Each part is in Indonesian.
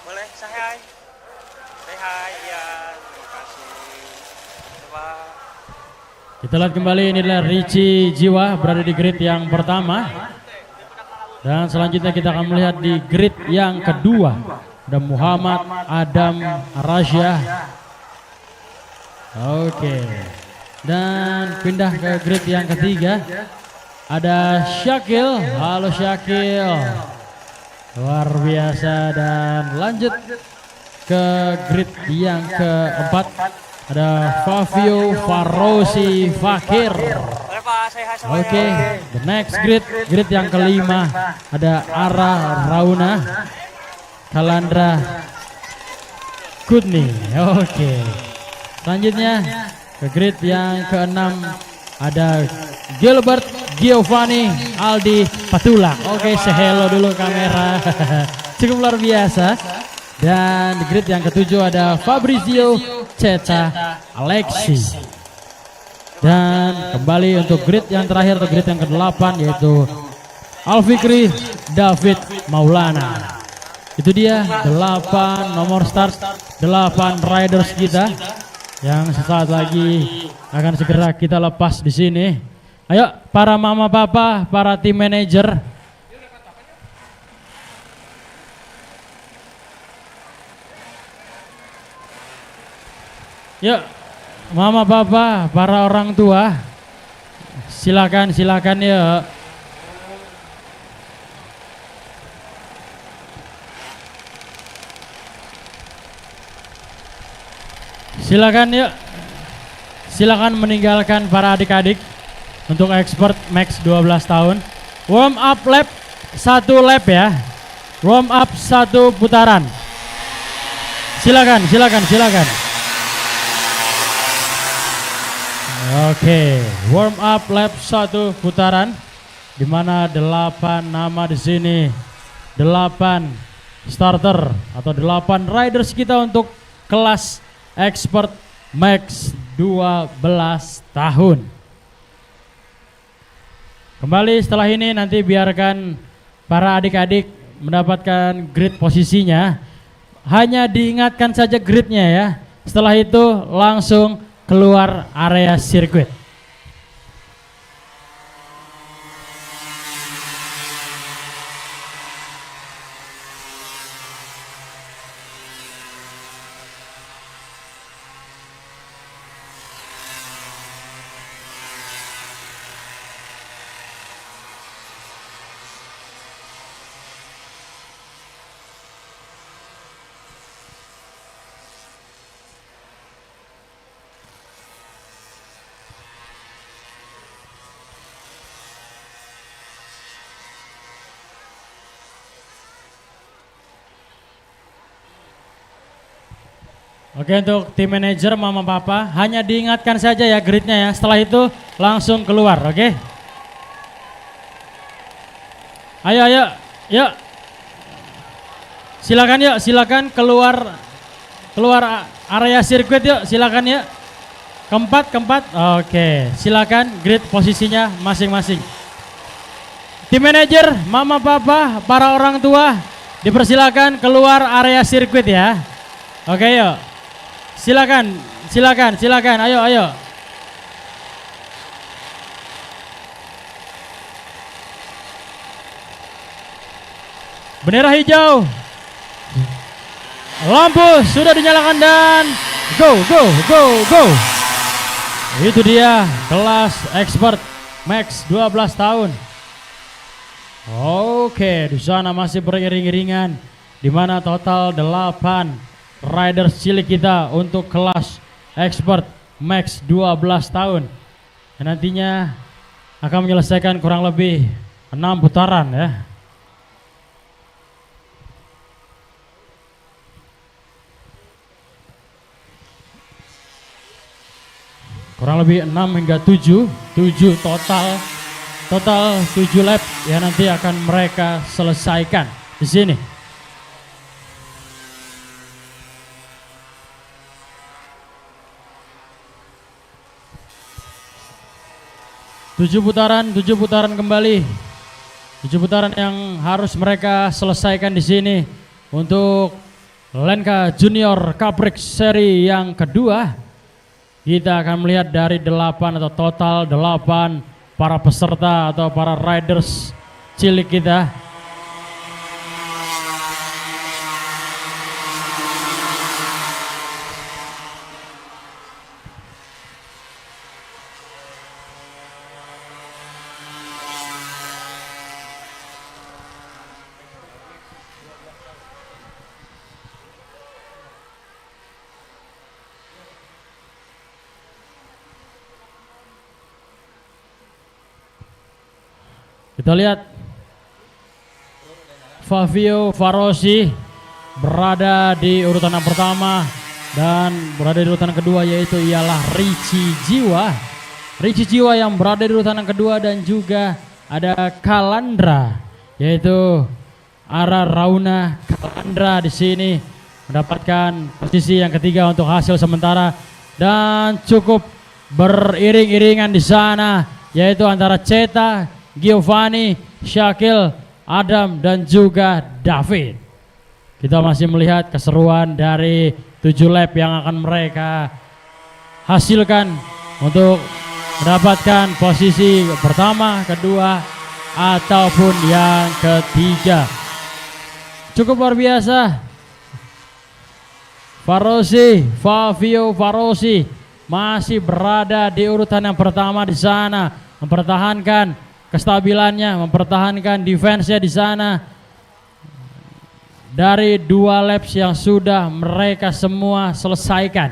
Boleh say hi. Say hi, iya. Terima kasih. Coba. Kita lihat kembali ini adalah Richie Jiwa berada di grid yang pertama. Dan selanjutnya kita akan melihat di grid yang kedua. Ada Muhammad Adam Rasya. Oke. Dan pindah ke grid yang ketiga. Ada Syakil. Halo Syakil. Luar biasa, dan lanjut ke grid yang keempat. Ada Fabio Farosi Fakir. Boleh Pak, say hi sama Oke, the next grid yang kelima. Ada Ara Rauna, Kalandra Kudni. Oke, selanjutnya ke grid yang keenam. Ada Gilbert Giovanni Aldi Patulak. Oke, say hello dulu kamera. Cukup luar biasa. Dan di grid yang ketujuh ada Fabrizio Ceta Alexi. Dan kembali untuk grid yang terakhir atau grid yang ke-8 yaitu Alfikri David Maulana. Itu dia 8 nomor start, 8 riders kita yang sesaat lagi akan segera kita lepas di sini. Ayo para mama papa, para tim manajer. Yuk, mama papa, para orang tua, silakan yuk. Silakan yuk. Silakan meninggalkan para adik-adik untuk expert max 12 tahun. Warm up lap 1 lap ya. Warm up 1 putaran. Silakan. Oke, warm up lap 1 putaran, di mana 8 nama di sini, 8 starter atau 8 riders kita untuk kelas expert max 12 tahun. Kembali setelah ini nanti biarkan para adik-adik mendapatkan grid posisinya. Hanya diingatkan saja gridnya ya. Setelah itu langsung keluar area sirkuit. Oke, untuk tim manajer mama papa hanya diingatkan saja ya gridnya ya. Setelah itu langsung keluar, oke? Ayo, yuk. Silakan keluar area sirkuit yuk, silakan ya. Keempat. Oke, silakan grid posisinya masing-masing. Tim manajer, mama papa, para orang tua dipersilakan keluar area sirkuit ya. Oke, yuk. Silakan. Ayo. Bendera hijau. Lampu sudah dinyalakan dan go. Itu dia kelas expert max 12 tahun. Oke, di sana masih beriring-iringan di mana total 8 riders cilik kita untuk kelas expert max 12 tahun. Dan nantinya akan menyelesaikan kurang lebih 6 putaran ya. Kurang lebih 6 hingga 7 total 7 lap ya, nanti akan mereka selesaikan di sini. 7 putaran kembali. 7 putaran yang harus mereka selesaikan di sini untuk Lenka Junior Caprix seri yang kedua. Kita akan melihat dari 8 atau total 8 para peserta atau para riders cilik kita. Kita lihat Fabio Farosi berada di urutan yang pertama dan berada di urutan kedua, yaitu ialah Richie Jiwa. Richie Jiwa yang berada di urutan yang kedua, dan juga ada Kalandra, yaitu Ara Rauna Kalandra di sini mendapatkan posisi yang ketiga untuk hasil sementara, dan cukup beriring-iringan di sana, yaitu antara Ceta, Giovanni, Syakil, Adam, dan juga David. Kita masih melihat keseruan dari 7 lap yang akan mereka hasilkan untuk mendapatkan posisi pertama, kedua, ataupun yang ketiga. Cukup luar biasa. Fabio Farosi masih berada di urutan yang pertama di sana, mempertahankan kestabilannya, mempertahankan defense-nya di sana. Dari 2 laps yang sudah mereka semua selesaikan,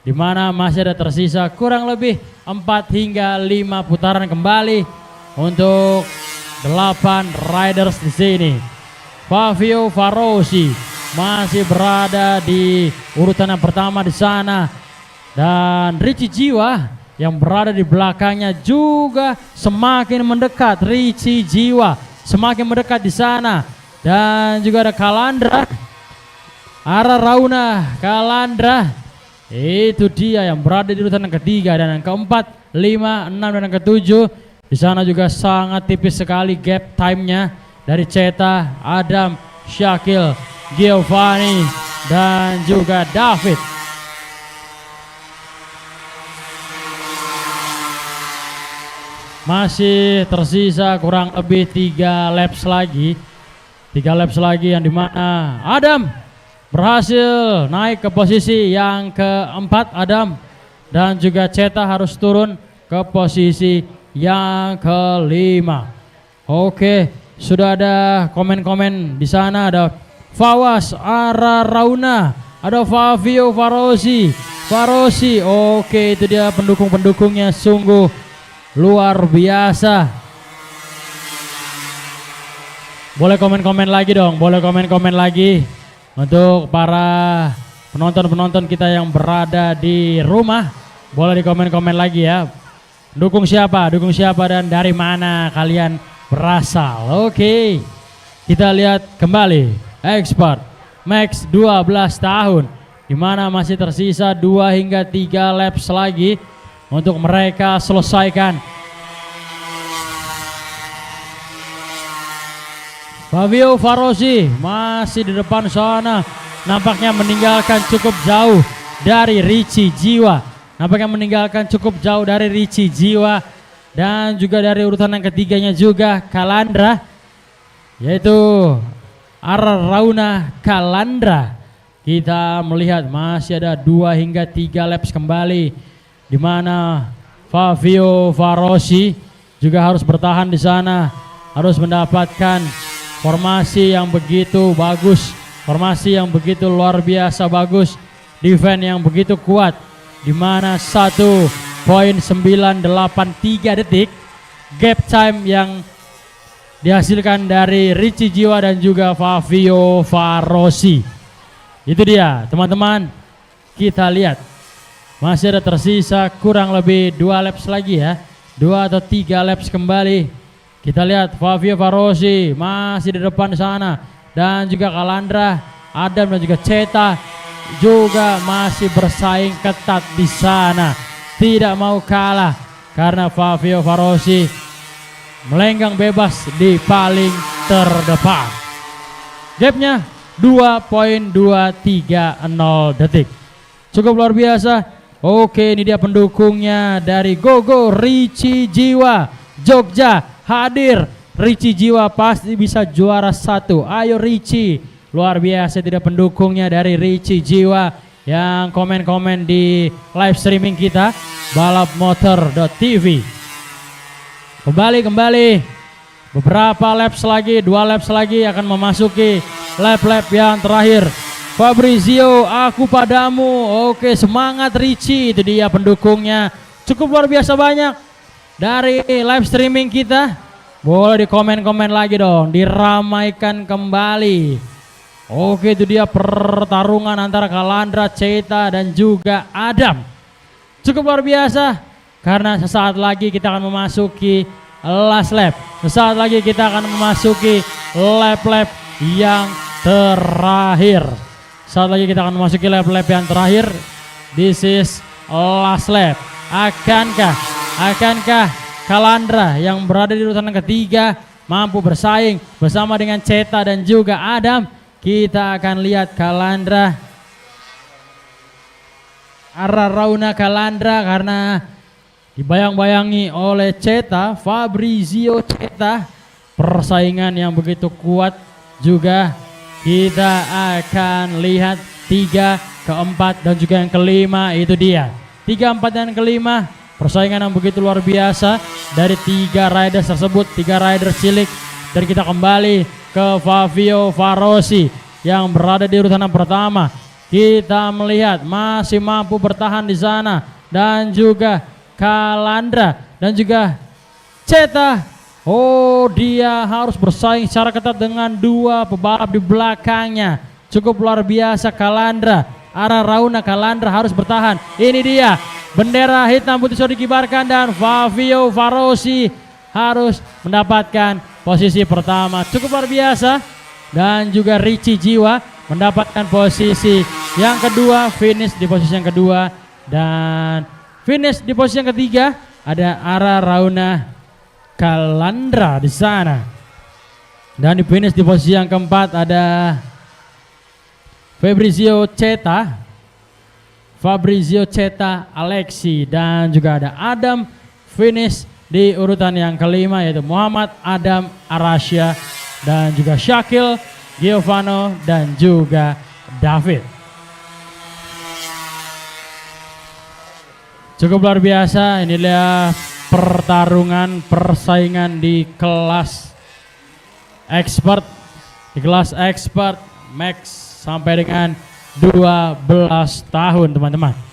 di mana masih ada tersisa kurang lebih 4 hingga 5 putaran kembali untuk 8 riders di sini. Fabio Farosi masih berada di urutan yang pertama di sana, dan Richie Jiwa yang berada di belakangnya juga semakin mendekat. Richie Jiwa semakin mendekat di sana, dan juga ada Kalandra, Ara Rauna Kalandra. Itu dia yang berada di urutan yang ketiga, dan yang keempat, 5, 6, dan yang ketujuh. Di sana juga sangat tipis sekali gap time-nya dari Ceta, Adam, Syakil, Giovanni, dan juga David. Masih tersisa kurang lebih 3 laps lagi. 3 laps lagi, yang dimana Adam berhasil naik ke posisi yang keempat, Adam, dan juga Ceta harus turun ke posisi yang kelima. Oke, sudah ada komen-komen di sana. Ada Fawas, Ara Rauna, ada Fabio Farosi. Oke, itu dia pendukung-pendukungnya, sungguh luar biasa. Boleh komen-komen lagi dong, boleh komen-komen lagi untuk para penonton-penonton kita yang berada di rumah. Boleh di komen-komen lagi ya. Dukung siapa dan dari mana kalian berasal. Oke, kita lihat kembali Expert Max 12 tahun, di mana masih tersisa 2 hingga 3 laps lagi untuk mereka selesaikan. Fabio Farosi masih di depan sana, nampaknya meninggalkan cukup jauh dari Richie Jiwa. Dan juga dari urutan yang ketiganya juga Kalandra, yaitu Ara Rauna Kalandra. Kita melihat masih ada 2 hingga 3 laps kembali, di mana Fabio Farosi juga harus bertahan di sana, harus mendapatkan formasi yang begitu bagus, formasi yang begitu luar biasa bagus, defense yang begitu kuat, di mana 1.983 detik gap time yang dihasilkan dari Richie Jiwa dan juga Fabio Farosi. Itu dia teman-teman, kita lihat masih ada tersisa kurang lebih 2 laps lagi ya, 2 atau 3 laps kembali. Kita lihat Fabio Farosi masih di depan sana, dan juga Kalandra, Adam, dan juga Ceta juga masih bersaing ketat di sana, tidak mau kalah karena Fabio Farosi melenggang bebas di paling terdepan. Gapnya 2.230 detik. Cukup luar biasa. Oke, ini dia pendukungnya dari Gogo Rici Jiwa Jogja hadir. Rici Jiwa pasti bisa juara 1. Ayo Rici. Luar biasa tidak pendukungnya dari Rici Jiwa yang komen-komen di live streaming kita balapmotor.tv. Kembali. Beberapa laps lagi, 2 laps lagi akan memasuki lap-lap yang terakhir. Fabrizio, aku padamu. Oke, semangat Rici. Itu dia pendukungnya. Cukup luar biasa banyak dari live streaming kita. Boleh di komen-komen lagi dong, diramaikan kembali. Oke, itu dia pertarungan antara Kalandra, Ceta dan juga Adam. Cukup luar biasa karena sesaat lagi kita akan memasuki last lap. Sesaat lagi kita akan memasuki lap-lap yang terakhir. Saat lagi kita akan memasuki lap-lap yang terakhir. This is last lap. Akankah Kalandra yang berada di urutan ketiga mampu bersaing bersama dengan Ceta dan juga Adam? Kita akan lihat Kalandra, arah Rauna Kalandra karena dibayang-bayangi oleh Ceta, Fabrizio Ceta, persaingan yang begitu kuat juga. Kita akan lihat 3, keempat dan juga yang kelima. Itu dia 3, 4 dan kelima, persaingan yang begitu luar biasa dari 3 riders tersebut, 3 riders cilik. Dan kita kembali ke Fabio Farosi yang berada di urutan yang pertama. Kita melihat masih mampu bertahan di sana dan juga Kalandra dan juga Ceta. Oh, dia harus bersaing secara ketat dengan 2 pebalap di belakangnya. Cukup luar biasa Kalandra. Arah Rauna Kalandra harus bertahan. Ini dia bendera hitam putih sudah dikibarkan dan Fabio Farosi harus mendapatkan posisi pertama. Cukup luar biasa. Dan juga Rici Jiwa mendapatkan posisi yang kedua, finish di posisi yang kedua. Dan finish di posisi yang ketiga ada Ara Rauna Kalandra di sana. Dan di finish di posisi yang keempat ada Fabrizio Ceta Alexi dan juga ada Adam. Finish di urutan yang kelima yaitu Muhammad Adam Arasya dan juga Syakil Giovanno dan juga David. Cukup luar biasa, inilah pertarungan persaingan di kelas expert, max sampai dengan 12 tahun teman-teman.